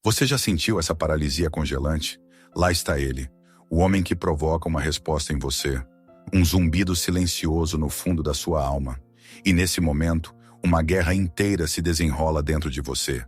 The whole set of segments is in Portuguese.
Você já sentiu essa paralisia congelante? Lá está ele, o homem que provoca uma resposta em você, um zumbido silencioso no fundo da sua alma. E nesse momento, uma guerra inteira se desenrola dentro de você.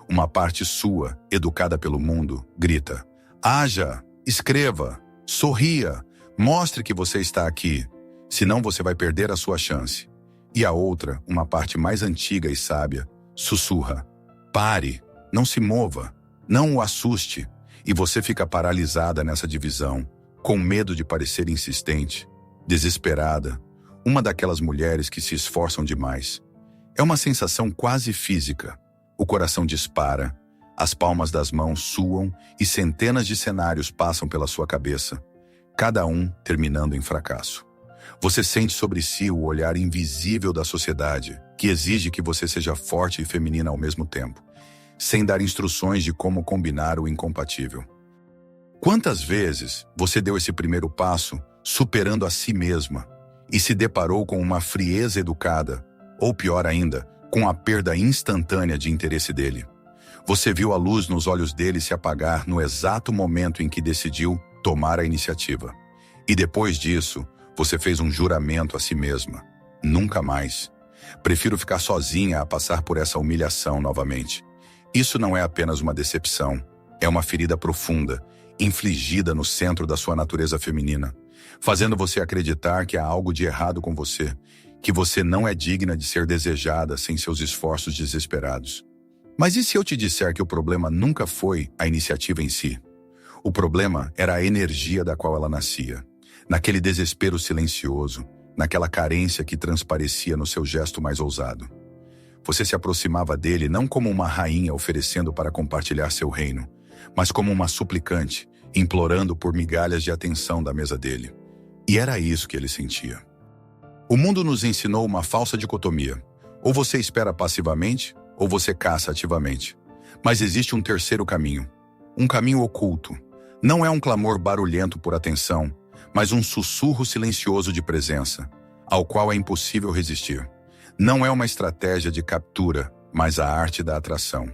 Uma parte sua, educada pelo mundo, grita: haja, escreva, sorria, mostre que você está aqui, senão você vai perder a sua chance. E a outra, uma parte mais antiga e sábia, sussurra: pare, não se mova, não o assuste. E você fica paralisada nessa divisão, com medo de parecer insistente, desesperada, uma daquelas mulheres que se esforçam demais. É uma sensação quase física. O coração dispara, as palmas das mãos suam e centenas de cenários passam pela sua cabeça, cada um terminando em fracasso. Você sente sobre si o olhar invisível da sociedade, que exige que você seja forte e feminina ao mesmo tempo, sem dar instruções de como combinar o incompatível. Quantas vezes você deu esse primeiro passo superando a si mesma e se deparou com uma frieza educada, ou pior ainda, com a perda instantânea de interesse dele? Você viu a luz nos olhos dele se apagar no exato momento em que decidiu tomar a iniciativa. E depois disso, você fez um juramento a si mesma: nunca mais. Prefiro ficar sozinha a passar por essa humilhação novamente. Isso não é apenas uma decepção, é uma ferida profunda, infligida no centro da sua natureza feminina, fazendo você acreditar que há algo de errado com você, que você não é digna de ser desejada sem seus esforços desesperados. Mas e se eu te disser que o problema nunca foi a iniciativa em si? O problema era a energia da qual ela nascia, naquele desespero silencioso, naquela carência que transparecia no seu gesto mais ousado. Você se aproximava dele não como uma rainha oferecendo para compartilhar seu reino, mas como uma suplicante, implorando por migalhas de atenção da mesa dele. E era isso que ele sentia. O mundo nos ensinou uma falsa dicotomia: ou você espera passivamente, ou você caça ativamente. Mas existe um terceiro caminho, um caminho oculto. Não é um clamor barulhento por atenção, mas um sussurro silencioso de presença, ao qual é impossível resistir. Não é uma estratégia de captura, mas a arte da atração.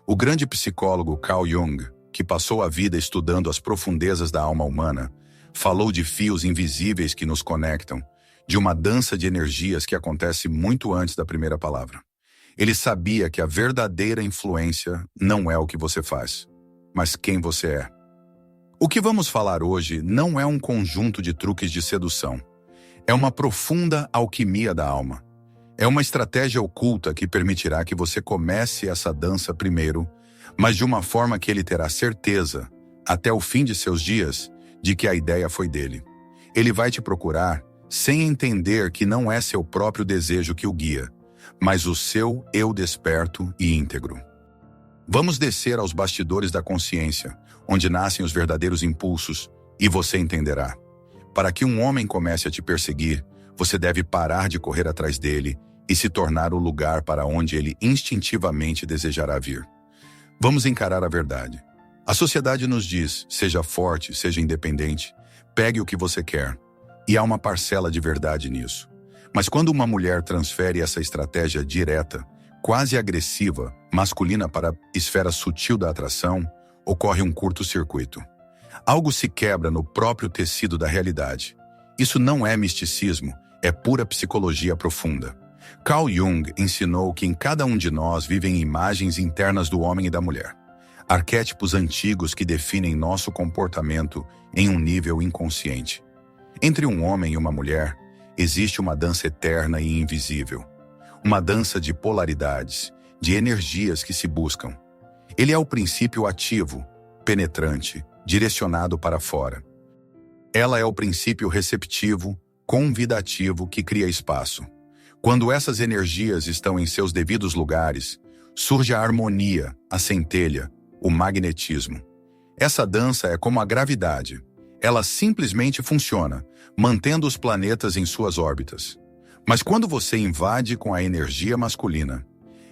O grande psicólogo Carl Jung, que passou a vida estudando as profundezas da alma humana, falou de fios invisíveis que nos conectam, de uma dança de energias que acontece muito antes da primeira palavra. Ele sabia que a verdadeira influência não é o que você faz, mas quem você é. O que vamos falar hoje não é um conjunto de truques de sedução. É uma profunda alquimia da alma. É uma estratégia oculta que permitirá que você comece essa dança primeiro, mas de uma forma que ele terá certeza, até o fim de seus dias, de que a ideia foi dele. Ele vai te procurar sem entender que não é seu próprio desejo que o guia, mas o seu eu desperto e íntegro. Vamos descer aos bastidores da consciência, onde nascem os verdadeiros impulsos, e você entenderá. Para que um homem comece a te perseguir, você deve parar de correr atrás dele e se tornar o lugar para onde ele instintivamente desejará vir. Vamos encarar a verdade. A sociedade nos diz: seja forte, seja independente, pegue o que você quer. E há uma parcela de verdade nisso. Mas quando uma mulher transfere essa estratégia direta, quase agressiva, masculina para a esfera sutil da atração, ocorre um curto-circuito. Algo se quebra no próprio tecido da realidade. Isso não é misticismo, é pura psicologia profunda. Carl Jung ensinou que em cada um de nós vivem imagens internas do homem e da mulher. Arquétipos antigos que definem nosso comportamento em um nível inconsciente. Entre um homem e uma mulher, existe uma dança eterna e invisível. Uma dança de polaridades, de energias que se buscam. Ele é o princípio ativo, penetrante, direcionado para fora. Ela é o princípio receptivo, convidativo que cria espaço. Quando essas energias estão em seus devidos lugares, surge a harmonia, a centelha, o magnetismo. Essa dança é como a gravidade. Ela simplesmente funciona, mantendo os planetas em suas órbitas. Mas quando você invade com a energia masculina,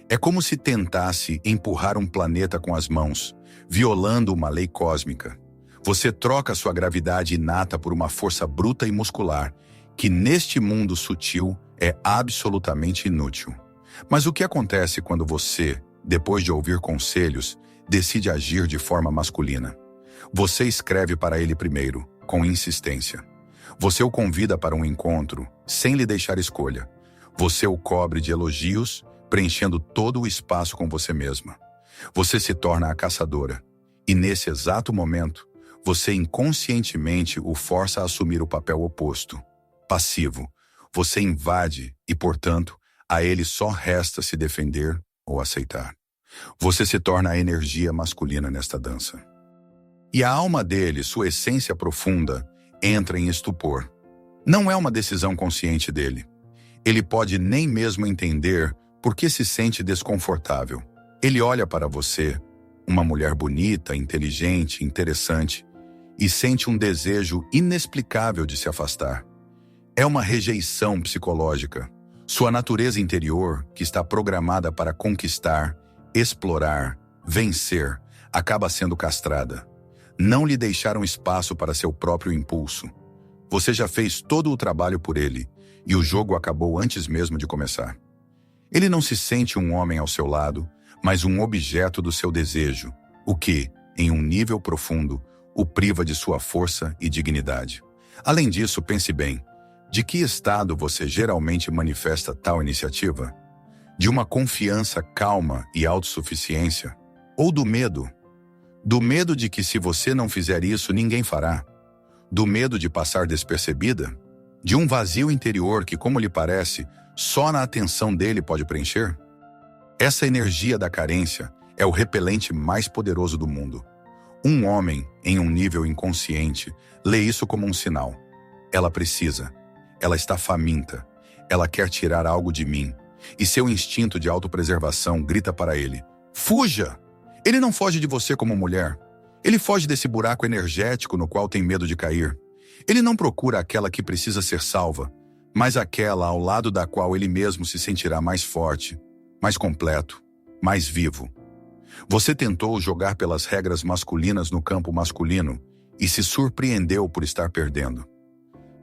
é como se tentasse empurrar um planeta com as mãos, violando uma lei cósmica. Você troca sua gravidade inata por uma força bruta e muscular, que neste mundo sutil é absolutamente inútil. Mas o que acontece quando você, depois de ouvir conselhos, decide agir de forma masculina. Você escreve para ele primeiro, com insistência. Você o convida para um encontro, sem lhe deixar escolha. Você o cobre de elogios, preenchendo todo o espaço com você mesma. Você se torna a caçadora. E nesse exato momento, você inconscientemente o força a assumir o papel oposto, passivo. Você invade e, portanto, a ele só resta se defender ou aceitar. Você se torna a energia masculina nesta dança. E a alma dele, sua essência profunda, entra em estupor. Não é uma decisão consciente dele. Ele pode nem mesmo entender por que se sente desconfortável. Ele olha para você, uma mulher bonita, inteligente, interessante, e sente um desejo inexplicável de se afastar. É uma rejeição psicológica. Sua natureza interior, que está programada para conquistar, explorar, vencer, acaba sendo castrada. Não lhe deixaram espaço para seu próprio impulso. Você já fez todo o trabalho por ele, e o jogo acabou antes mesmo de começar. Ele não se sente um homem ao seu lado, mas um objeto do seu desejo, o que, em um nível profundo, o priva de sua força e dignidade. Além disso, pense bem, de que estado você geralmente manifesta tal iniciativa? De uma confiança calma e autossuficiência? Ou do medo? Do medo de que se você não fizer isso, ninguém fará? Do medo de passar despercebida? De um vazio interior que, como lhe parece, só na atenção dele pode preencher? Essa energia da carência é o repelente mais poderoso do mundo. Um homem, em um nível inconsciente, lê isso como um sinal. Ela precisa. Ela está faminta. Ela quer tirar algo de mim. E seu instinto de autopreservação grita para ele: fuja! Ele não foge de você como mulher. Ele foge desse buraco energético no qual tem medo de cair. Ele não procura aquela que precisa ser salva, mas aquela ao lado da qual ele mesmo se sentirá mais forte, mais completo, mais vivo. Você tentou jogar pelas regras masculinas no campo masculino e se surpreendeu por estar perdendo.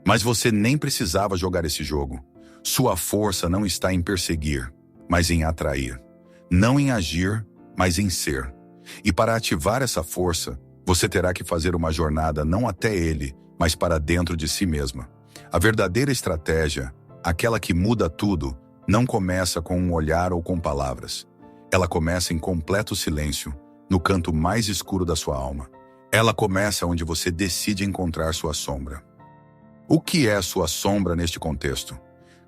Mas você nem precisava jogar esse jogo. Sua força não está em perseguir, mas em atrair. Não em agir, mas em ser. E para ativar essa força, você terá que fazer uma jornada não até ele, mas para dentro de si mesma. A verdadeira estratégia, aquela que muda tudo, não começa com um olhar ou com palavras. Ela começa em completo silêncio, no canto mais escuro da sua alma. Ela começa onde você decide encontrar sua sombra. O que é sua sombra neste contexto?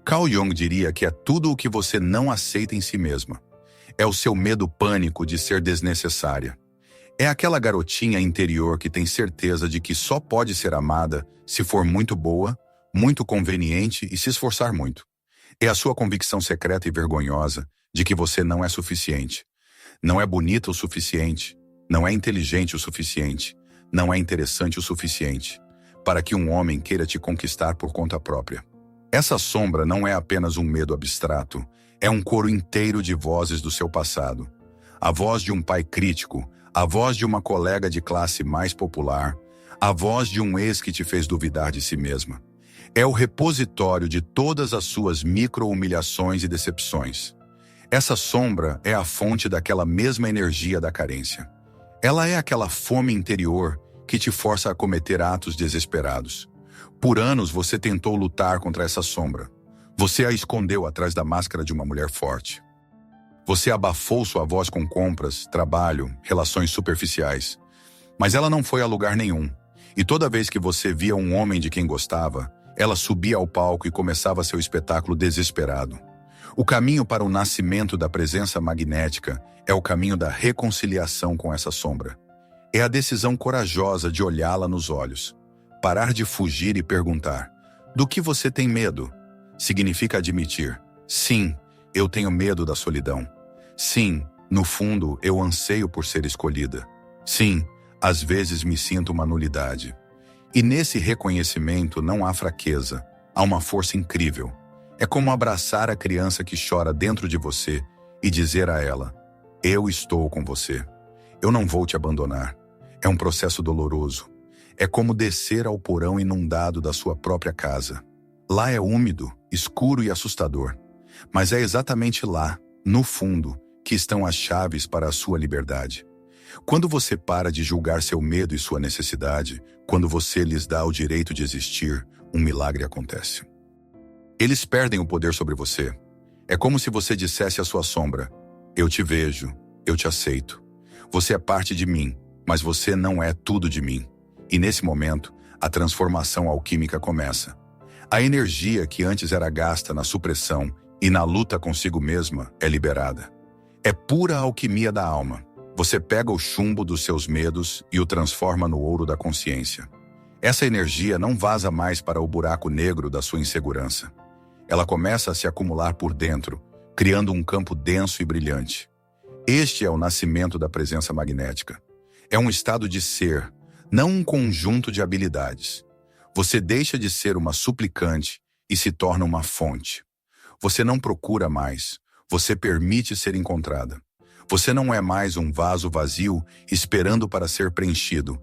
Carl Jung diria que é tudo o que você não aceita em si mesma. É o seu medo pânico de ser desnecessária. É aquela garotinha interior que tem certeza de que só pode ser amada se for muito boa, muito conveniente e se esforçar muito. É a sua convicção secreta e vergonhosa de que você não é suficiente. Não é bonita o suficiente, não é inteligente o suficiente, não é interessante o suficiente, para que um homem queira te conquistar por conta própria. Essa sombra não é apenas um medo abstrato, é um coro inteiro de vozes do seu passado. A voz de um pai crítico, a voz de uma colega de classe mais popular, a voz de um ex que te fez duvidar de si mesma. É o repositório de todas as suas micro-humilhações e decepções. Essa sombra é a fonte daquela mesma energia da carência. Ela é aquela fome interior que te força a cometer atos desesperados. Por anos você tentou lutar contra essa sombra. Você a escondeu atrás da máscara de uma mulher forte. Você abafou sua voz com compras, trabalho, relações superficiais. Mas ela não foi a lugar nenhum. E toda vez que você via um homem de quem gostava, ela subia ao palco e começava seu espetáculo desesperado. O caminho para o nascimento da presença magnética é o caminho da reconciliação com essa sombra. É a decisão corajosa de olhá-la nos olhos. Parar de fugir e perguntar: do que você tem medo? Significa admitir: sim, eu tenho medo da solidão. Sim, no fundo, eu anseio por ser escolhida. Sim, às vezes me sinto uma nulidade. E nesse reconhecimento não há fraqueza, há uma força incrível. É como abraçar a criança que chora dentro de você e dizer a ela: eu estou com você. Eu não vou te abandonar. É um processo doloroso. É como descer ao porão inundado da sua própria casa. Lá é úmido, escuro e assustador. Mas é exatamente lá, no fundo, que estão as chaves para a sua liberdade. Quando você para de julgar seu medo e sua necessidade, quando você lhes dá o direito de existir, um milagre acontece. Eles perdem o poder sobre você. É como se você dissesse à sua sombra: eu te vejo, eu te aceito. Você é parte de mim, mas você não é tudo de mim. E nesse momento, a transformação alquímica começa. A energia que antes era gasta na supressão e na luta consigo mesma é liberada. É pura alquimia da alma. Você pega o chumbo dos seus medos e o transforma no ouro da consciência. Essa energia não vaza mais para o buraco negro da sua insegurança. Ela começa a se acumular por dentro, criando um campo denso e brilhante. Este é o nascimento da presença magnética. É um estado de ser, não um conjunto de habilidades. Você deixa de ser uma suplicante e se torna uma fonte. Você não procura mais, você permite ser encontrada. Você não é mais um vaso vazio esperando para ser preenchido,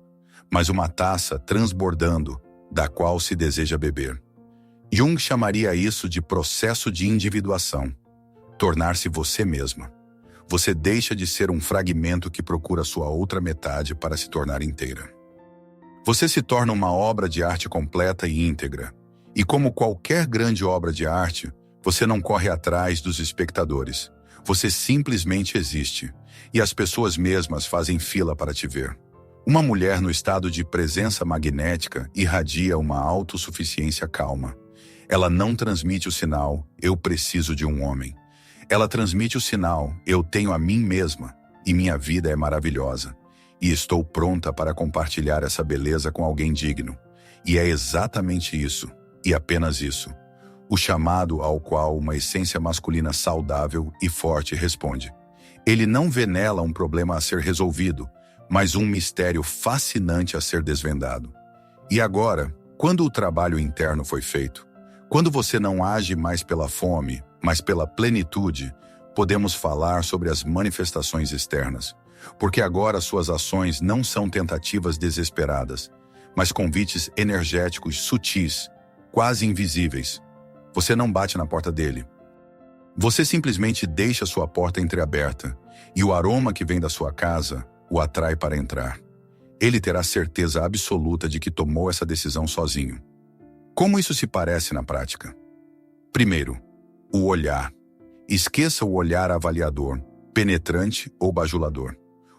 mas uma taça transbordando, da qual se deseja beber. Jung chamaria isso de processo de individuação, tornar-se você mesma. Você deixa de ser um fragmento que procura sua outra metade para se tornar inteira. Você se torna uma obra de arte completa e íntegra. E como qualquer grande obra de arte, você não corre atrás dos espectadores. Você simplesmente existe. E as pessoas mesmas fazem fila para te ver. Uma mulher no estado de presença magnética irradia uma autossuficiência calma. Ela não transmite o sinal, eu preciso de um homem. Ela transmite o sinal, eu tenho a mim mesma, e minha vida é maravilhosa. E estou pronta para compartilhar essa beleza com alguém digno. E é exatamente isso, e apenas isso. O chamado ao qual uma essência masculina saudável e forte responde. Ele não vê nela um problema a ser resolvido, mas um mistério fascinante a ser desvendado. E agora, quando o trabalho interno foi feito, quando você não age mais pela fome, mas pela plenitude, podemos falar sobre as manifestações externas, porque agora suas ações não são tentativas desesperadas, mas convites energéticos sutis, quase invisíveis. Você não bate na porta dele. Você simplesmente deixa sua porta entreaberta, e o aroma que vem da sua casa o atrai para entrar. Ele terá certeza absoluta de que tomou essa decisão sozinho. Como isso se parece na prática? Primeiro, o olhar. Esqueça o olhar avaliador, penetrante ou bajulador.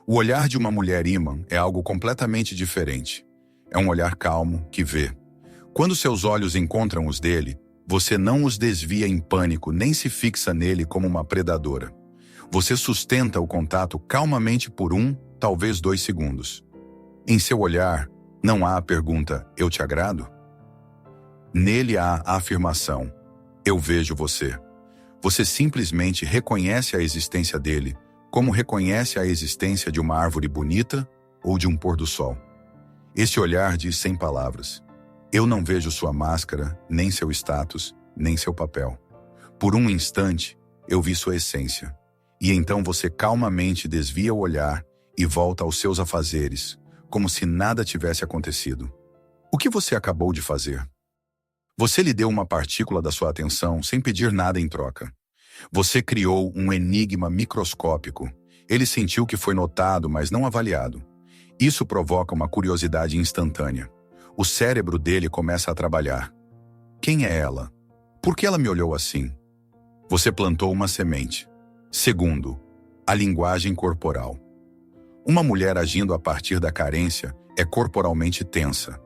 O olhar de uma mulher ímã é algo completamente diferente. É um olhar calmo que vê. Quando seus olhos encontram os dele, você não os desvia em pânico nem se fixa nele como uma predadora. Você sustenta o contato calmamente por 1, talvez 2 segundos. Em seu olhar, não há a pergunta, eu te agrado? Nele há a afirmação, eu vejo você. Você simplesmente reconhece a existência dele, como reconhece a existência de uma árvore bonita ou de um pôr do sol. Esse olhar diz sem palavras. Eu não vejo sua máscara, nem seu status, nem seu papel. Por um instante, eu vi sua essência. E então você calmamente desvia o olhar e volta aos seus afazeres, como se nada tivesse acontecido. O que você acabou de fazer? Você lhe deu uma partícula da sua atenção sem pedir nada em troca. Você criou um enigma microscópico. Ele sentiu que foi notado, mas não avaliado. Isso provoca uma curiosidade instantânea. O cérebro dele começa a trabalhar. Quem é ela? Por que ela me olhou assim? Você plantou uma semente. Segundo, a linguagem corporal. Uma mulher agindo a partir da carência é corporalmente tensa.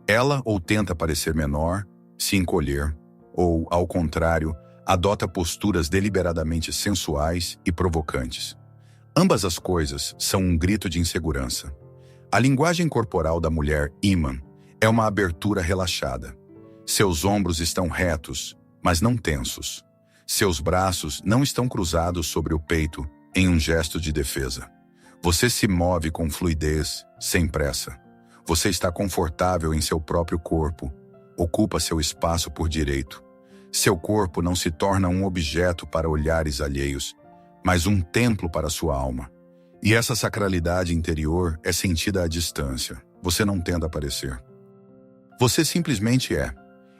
Ela ou tenta parecer menor, se encolher, ou, ao contrário, adota posturas deliberadamente sensuais e provocantes. Ambas as coisas são um grito de insegurança. A linguagem corporal da mulher ímã é uma abertura relaxada. Seus ombros estão retos, mas não tensos. Seus braços não estão cruzados sobre o peito em um gesto de defesa. Você se move com fluidez, sem pressa. Você está confortável em seu próprio corpo, ocupa seu espaço por direito. Seu corpo não se torna um objeto para olhares alheios, mas um templo para sua alma. E essa sacralidade interior é sentida à distância. Você não tenta aparecer. Você simplesmente é.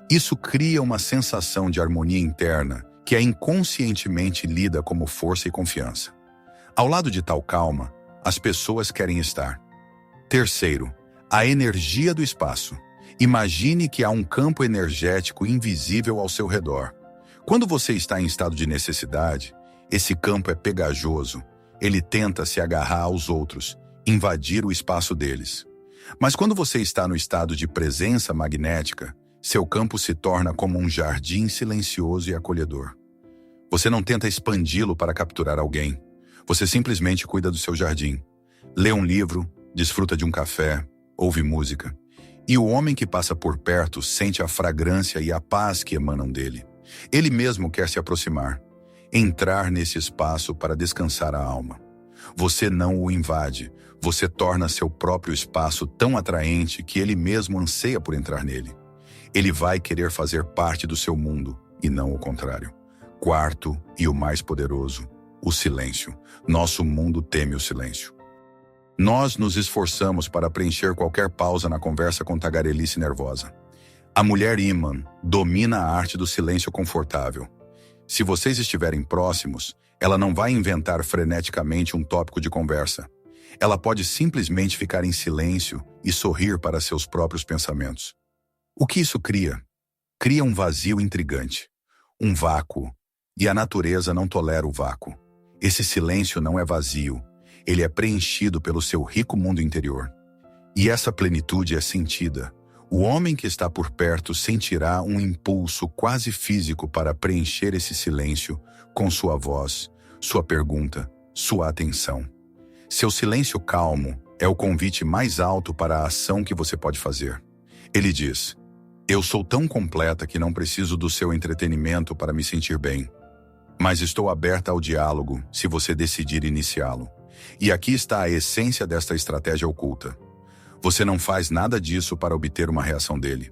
Isso cria uma sensação de harmonia interna que é inconscientemente lida como força e confiança. Ao lado de tal calma, as pessoas querem estar. Terceiro, a energia do espaço. Imagine que há um campo energético invisível ao seu redor. Quando você está em estado de necessidade, esse campo é pegajoso. Ele tenta se agarrar aos outros, invadir o espaço deles. Mas quando você está no estado de presença magnética, seu campo se torna como um jardim silencioso e acolhedor. Você não tenta expandi-lo para capturar alguém. Você simplesmente cuida do seu jardim. Lê um livro, desfruta de um café, ouve música. E o homem que passa por perto sente a fragrância e a paz que emanam dele. Ele mesmo quer se aproximar, entrar nesse espaço para descansar a alma. Você não o invade, você torna seu próprio espaço tão atraente que ele mesmo anseia por entrar nele. Ele vai querer fazer parte do seu mundo, e não o contrário. Quarto e o mais poderoso, o silêncio. Nosso mundo teme o silêncio. Nós nos esforçamos para preencher qualquer pausa na conversa com tagarelice nervosa. A mulher imã domina a arte do silêncio confortável. Se vocês estiverem próximos, ela não vai inventar freneticamente um tópico de conversa. Ela pode simplesmente ficar em silêncio e sorrir para seus próprios pensamentos. O que isso cria? Cria um vazio intrigante, um vácuo, e a natureza não tolera o vácuo. Esse silêncio não é vazio, ele é preenchido pelo seu rico mundo interior. E essa plenitude é sentida. O homem que está por perto sentirá um impulso quase físico para preencher esse silêncio com sua voz, sua pergunta, sua atenção. Seu silêncio calmo é o convite mais alto para a ação que você pode fazer. Ele diz: eu sou tão completa que não preciso do seu entretenimento para me sentir bem. Mas estou aberta ao diálogo se você decidir iniciá-lo. E aqui está a essência desta estratégia oculta. Você não faz nada disso para obter uma reação dele.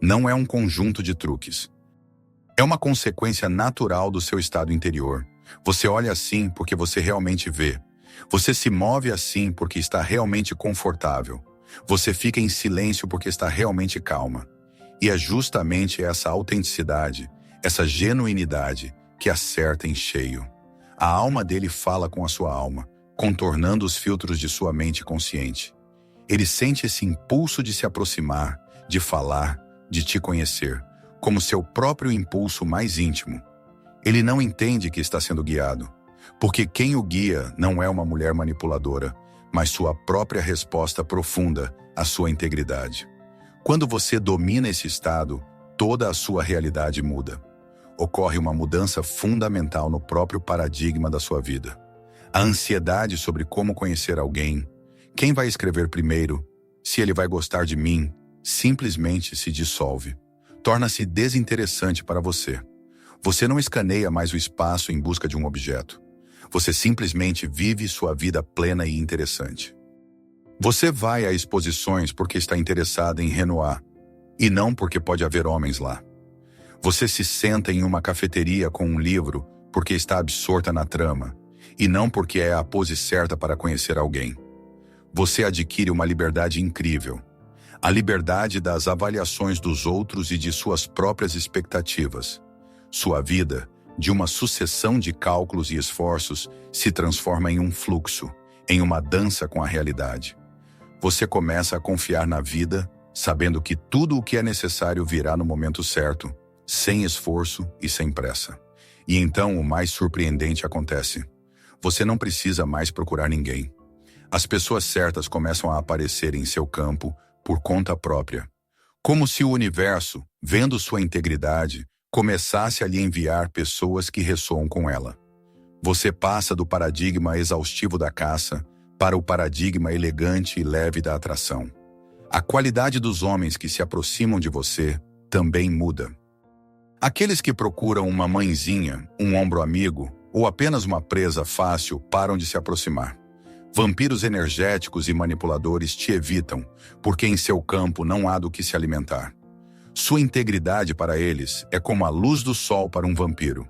Não é um conjunto de truques. É uma consequência natural do seu estado interior. Você olha assim porque você realmente vê. Você se move assim porque está realmente confortável. Você fica em silêncio porque está realmente calma. E é justamente essa autenticidade, essa genuinidade, que acerta em cheio. A alma dele fala com a sua alma, contornando os filtros de sua mente consciente. Ele sente esse impulso de se aproximar, de falar, de te conhecer, como seu próprio impulso mais íntimo. Ele não entende que está sendo guiado, porque quem o guia não é uma mulher manipuladora, mas sua própria resposta profunda à sua integridade. Quando você domina esse estado, toda a sua realidade muda. Ocorre uma mudança fundamental no próprio paradigma da sua vida. A ansiedade sobre como conhecer alguém, quem vai escrever primeiro, se ele vai gostar de mim, simplesmente se dissolve. Torna-se desinteressante para você. Você não escaneia mais o espaço em busca de um objeto. Você simplesmente vive sua vida plena e interessante. Você vai a exposições porque está interessada em Renoir, e não porque pode haver homens lá. Você se senta em uma cafeteria com um livro porque está absorta na trama, e não porque é a pose certa para conhecer alguém. Você adquire uma liberdade incrível. A liberdade das avaliações dos outros e de suas próprias expectativas. Sua vida, de uma sucessão de cálculos e esforços, se transforma em um fluxo, em uma dança com a realidade. Você começa a confiar na vida, sabendo que tudo o que é necessário virá no momento certo, sem esforço e sem pressa. E então o mais surpreendente acontece. Você não precisa mais procurar ninguém. As pessoas certas começam a aparecer em seu campo por conta própria. Como se o universo, vendo sua integridade, começasse a lhe enviar pessoas que ressoam com ela. Você passa do paradigma exaustivo da caça para o paradigma elegante e leve da atração. A qualidade dos homens que se aproximam de você também muda. Aqueles que procuram uma mãezinha, um ombro amigo ou apenas uma presa fácil param de se aproximar. Vampiros energéticos e manipuladores te evitam, porque em seu campo não há do que se alimentar. Sua integridade para eles é como a luz do sol para um vampiro.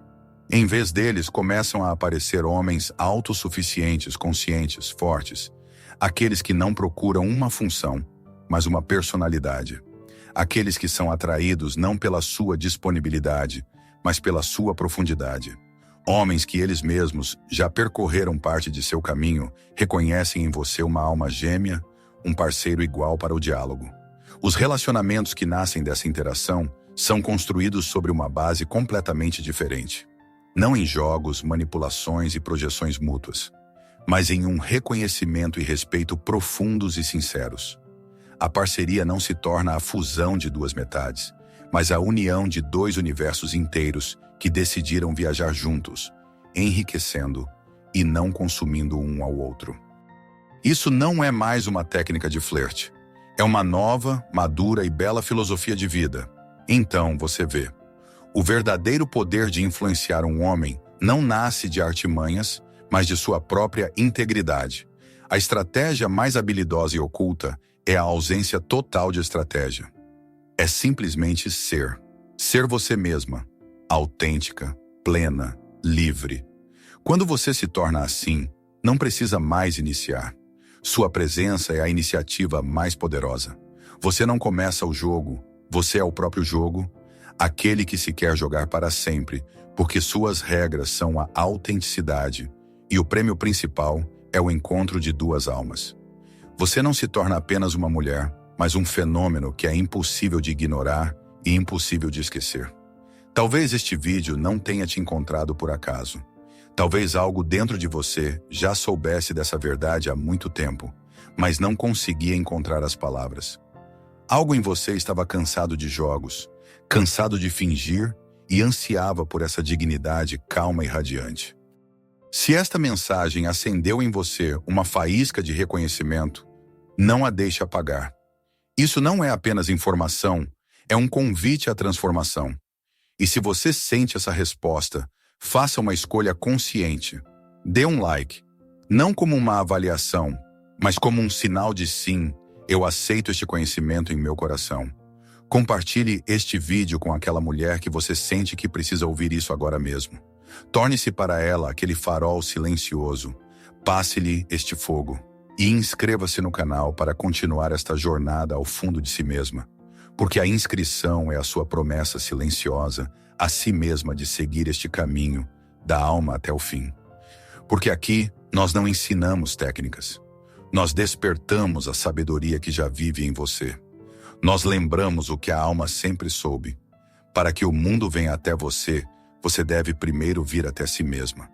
Em vez deles, começam a aparecer homens autossuficientes, conscientes, fortes. Aqueles que não procuram uma função, mas uma personalidade. Aqueles que são atraídos não pela sua disponibilidade, mas pela sua profundidade. Homens que eles mesmos já percorreram parte de seu caminho reconhecem em você uma alma gêmea, um parceiro igual para o diálogo. Os relacionamentos que nascem dessa interação são construídos sobre uma base completamente diferente. Não em jogos, manipulações e projeções mútuas, mas em um reconhecimento e respeito profundos e sinceros. A parceria não se torna a fusão de duas metades, mas a união de dois universos inteiros que decidiram viajar juntos, enriquecendo e não consumindo um ao outro. Isso não é mais uma técnica de flerte. É uma nova, madura e bela filosofia de vida. Então, você vê, o verdadeiro poder de influenciar um homem não nasce de artimanhas, mas de sua própria integridade. A estratégia mais habilidosa e oculta é a ausência total de estratégia. É simplesmente ser. Ser você mesma, autêntica, plena, livre. Quando você se torna assim, não precisa mais iniciar. Sua presença é a iniciativa mais poderosa. Você não começa o jogo, você é o próprio jogo, aquele que se quer jogar para sempre, porque suas regras são a autenticidade e o prêmio principal é o encontro de duas almas. Você não se torna apenas uma mulher, mas um fenômeno que é impossível de ignorar e impossível de esquecer. Talvez este vídeo não tenha te encontrado por acaso. Talvez algo dentro de você já soubesse dessa verdade há muito tempo, mas não conseguia encontrar as palavras. Algo em você estava cansado de jogos, cansado de fingir e ansiava por essa dignidade calma e radiante. Se esta mensagem acendeu em você uma faísca de reconhecimento, não a deixe apagar. Isso não é apenas informação, é um convite à transformação. E se você sente essa resposta, faça uma escolha consciente. Dê um like, não como uma avaliação, mas como um sinal de sim, eu aceito este conhecimento em meu coração. Compartilhe este vídeo com aquela mulher que você sente que precisa ouvir isso agora mesmo. Torne-se para ela aquele farol silencioso. Passe-lhe este fogo. E inscreva-se no canal para continuar esta jornada ao fundo de si mesma. Porque a inscrição é a sua promessa silenciosa a si mesma de seguir este caminho da alma até o fim. Porque aqui nós não ensinamos técnicas. Nós despertamos a sabedoria que já vive em você. Nós lembramos o que a alma sempre soube. Para que o mundo venha até você, você deve primeiro vir até si mesma.